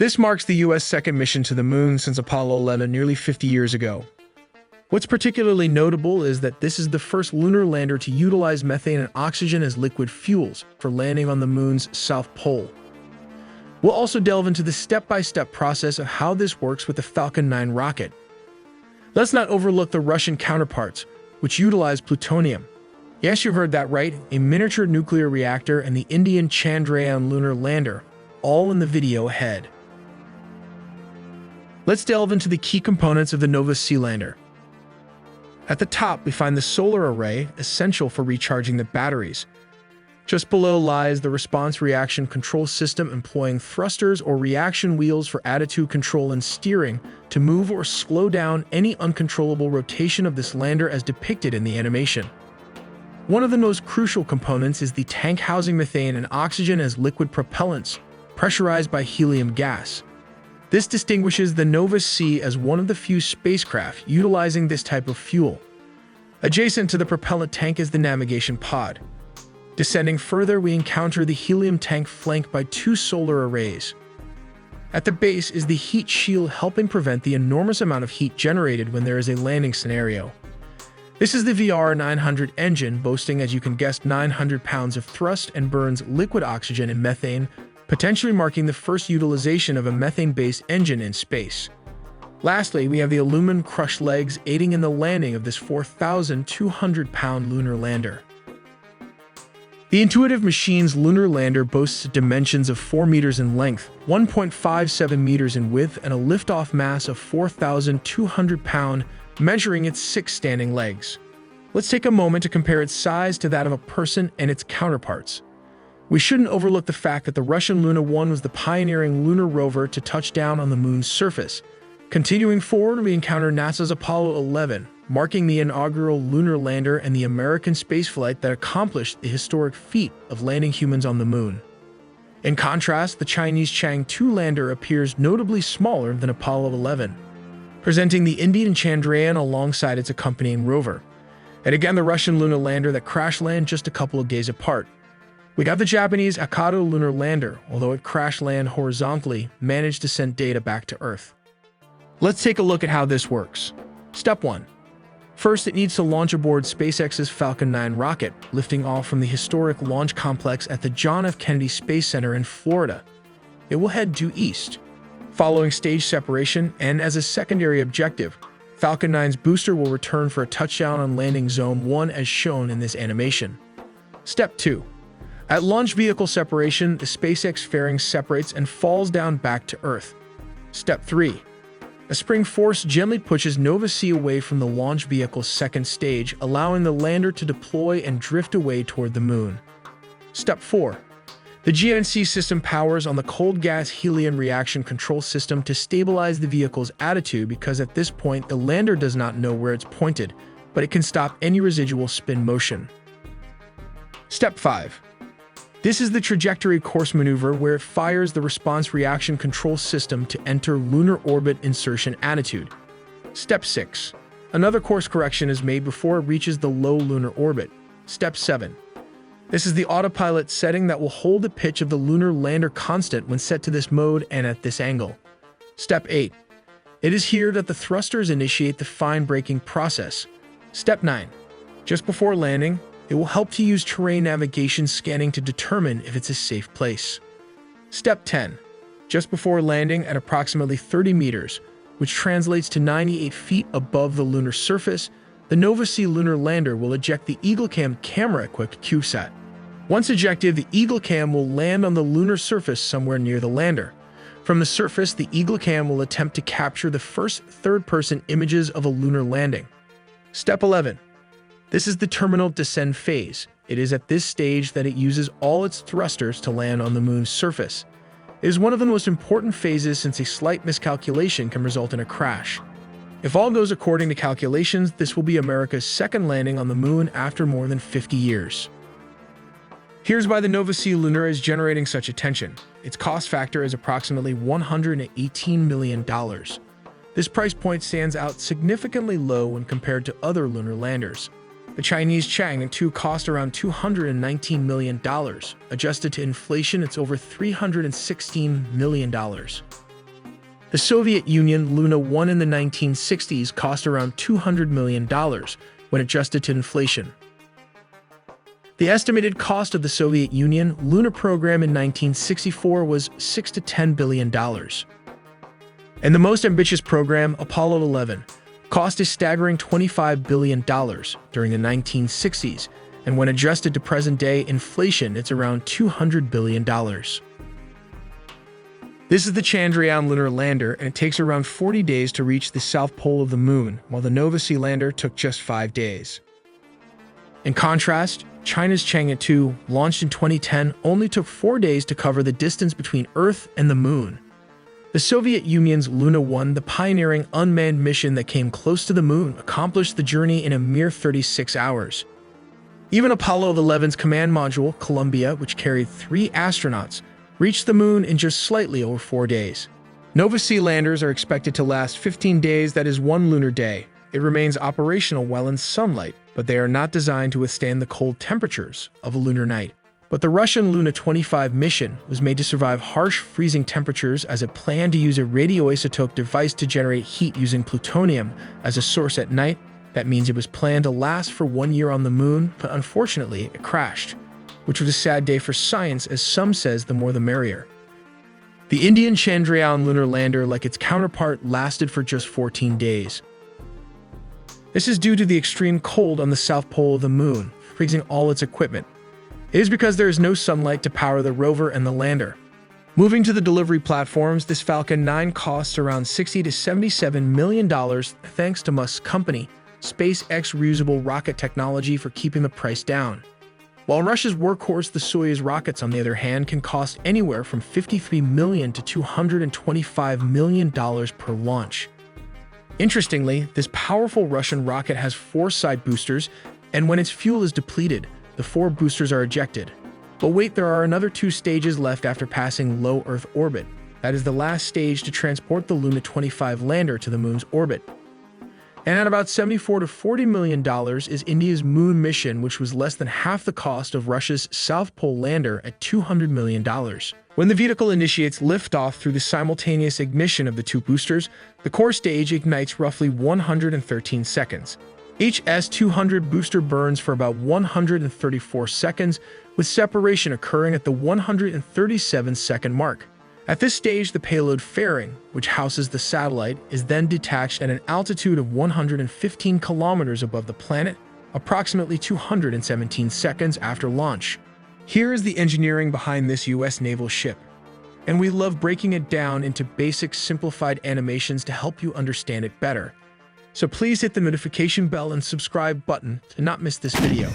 This marks the U.S. second mission to the moon since Apollo 11 nearly 50 years ago. What's particularly notable is that this is the first lunar lander to utilize methane and oxygen as liquid fuels for landing on the moon's south pole. We'll also delve into the step-by-step process of how this works with the Falcon 9 rocket. Let's not overlook the Russian counterparts, which utilize plutonium. Yes, you heard that right, a miniature nuclear reactor and the Indian Chandrayaan lunar lander, all in the video ahead. Let's delve into the key components of the Nova C lander. At the top, we find the solar array, essential for recharging the batteries. Just below lies the response reaction control system, employing thrusters or reaction wheels for attitude control and steering to move or slow down any uncontrollable rotation of this lander as depicted in the animation. One of the most crucial components is the tank housing methane and oxygen as liquid propellants, pressurized by helium gas. This distinguishes the Nova C as one of the few spacecraft utilizing this type of fuel. Adjacent to the propellant tank is the navigation pod. Descending further, we encounter the helium tank flanked by two solar arrays. At the base is the heat shield, helping prevent the enormous amount of heat generated when there is a landing scenario. This is the VR900 engine, boasting, as you can guess, 900 pounds of thrust and burns liquid oxygen and methane, potentially marking the first utilization of a methane-based engine in space. Lastly, we have the aluminum crushed legs aiding in the landing of this 4,200-pound lunar lander. The Intuitive Machines lunar lander boasts dimensions of 4 meters in length, 1.57 meters in width, and a liftoff mass of 4,200 pounds, measuring its 6 standing legs. Let's take a moment to compare its size to that of a person and its counterparts. We shouldn't overlook the fact that the Russian Luna 1 was the pioneering lunar rover to touch down on the moon's surface. Continuing forward, we encounter NASA's Apollo 11, marking the inaugural lunar lander and the American spaceflight that accomplished the historic feat of landing humans on the moon. In contrast, the Chinese Chang'e 2 lander appears notably smaller than Apollo 11, presenting the Indian Chandrayaan alongside its accompanying rover. And again, the Russian lunar lander that crash-landed just a couple of days apart. We got the Japanese Akato lunar lander, although it crash-landed horizontally, managed to send data back to Earth. Let's take a look at how this works. Step 1. First, it needs to launch aboard SpaceX's Falcon 9 rocket, lifting off from the historic launch complex at the John F. Kennedy Space Center in Florida. It will head due east. Following stage separation, and as a secondary objective, Falcon 9's booster will return for a touchdown on landing zone 1 as shown in this animation. Step 2. At launch vehicle separation, the SpaceX fairing separates and falls down back to Earth. Step 3. A spring force gently pushes Nova C away from the launch vehicle's second stage, allowing the lander to deploy and drift away toward the moon. Step 4. The GNC system powers on the cold gas helium reaction control system to stabilize the vehicle's attitude, because at this point the lander does not know where it's pointed, but it can stop any residual spin motion. Step 5. This is the trajectory course maneuver, where it fires the response reaction control system to enter lunar orbit insertion attitude. Step 6. Another course correction is made before it reaches the low lunar orbit. Step 7. This is the autopilot setting that will hold the pitch of the lunar lander constant when set to this mode and at this angle. Step 8. It is here that the thrusters initiate the fine braking process. Step 9. Just before landing, it will help to use terrain navigation scanning to determine if it's a safe place. Step 10. Just before landing at approximately 30 meters, which translates to 98 feet above the lunar surface, the Nova C lunar lander will eject the EagleCam camera-equipped CubeSat. Once ejected, the EagleCam will land on the lunar surface somewhere near the lander. From the surface, the EagleCam will attempt to capture the first third-person images of a lunar landing. Step 11. This is the terminal descent phase. It is at this stage that it uses all its thrusters to land on the moon's surface. It is one of the most important phases, since a slight miscalculation can result in a crash. If all goes according to calculations, this will be America's second landing on the moon after more than 50 years. Here's why the Nova C lunar is generating such attention. Its cost factor is approximately $118 million. This price point stands out significantly low when compared to other lunar landers. The Chinese Chang'e 2 cost around $219 million. Adjusted to inflation, it's over $316 million. The Soviet Union Luna 1 in the 1960s cost around $200 million when adjusted to inflation. The estimated cost of the Soviet Union lunar program in 1964 was $6 to $10 billion. And the most ambitious program, Apollo 11, cost a staggering $25 billion during the 1960s, and when adjusted to present-day inflation, it's around $200 billion. This is the Chandrayaan lunar lander, and it takes around 40 days to reach the south pole of the moon, while the Nova C lander took just 5 days. In contrast, China's Chang'e 2, launched in 2010, only took 4 days to cover the distance between Earth and the moon. The Soviet Union's Luna 1, the pioneering unmanned mission that came close to the moon, accomplished the journey in a mere 36 hours. Even Apollo 11's command module, Columbia, which carried 3 astronauts, reached the moon in just slightly over 4 days. Nova C landers are expected to last 15 days, that is 1 lunar day. It remains operational while in sunlight, but they are not designed to withstand the cold temperatures of a lunar night. But the Russian Luna 25 mission was made to survive harsh freezing temperatures as it planned to use a radioisotope device to generate heat using plutonium as a source at night. That means it was planned to last for 1 year on the moon, but unfortunately it crashed, which was a sad day for science, as some says the more the merrier. The Indian Chandrayaan lunar lander, like its counterpart, lasted for just 14 days. This is due to the extreme cold on the south pole of the moon, freezing all its equipment. It is because there is no sunlight to power the rover and the lander. Moving to the delivery platforms, this Falcon 9 costs around $60 to $77 million thanks to Musk's company, SpaceX reusable rocket technology, for keeping the price down. While Russia's workhorse, the Soyuz rockets, on the other hand, can cost anywhere from $53 million to $225 million per launch. Interestingly, this powerful Russian rocket has 4 side boosters, and when its fuel is depleted, the 4 boosters are ejected. But wait, there are another 2 stages left after passing low Earth orbit. That is the last stage to transport the Luna 25 lander to the moon's orbit. And at about $74 to $40 million is India's moon mission, which was less than half the cost of Russia's South Pole lander at $200 million. When the vehicle initiates liftoff through the simultaneous ignition of the 2 boosters, the core stage ignites roughly 113 seconds. Each S-200 booster burns for about 134 seconds, with separation occurring at the 137-second mark. At this stage, the payload fairing, which houses the satellite, is then detached at an altitude of 115 kilometers above the planet, approximately 217 seconds after launch. Here is the engineering behind this US naval ship, and we love breaking it down into basic, simplified animations to help you understand it better. So please hit the notification bell and subscribe button to not miss this video.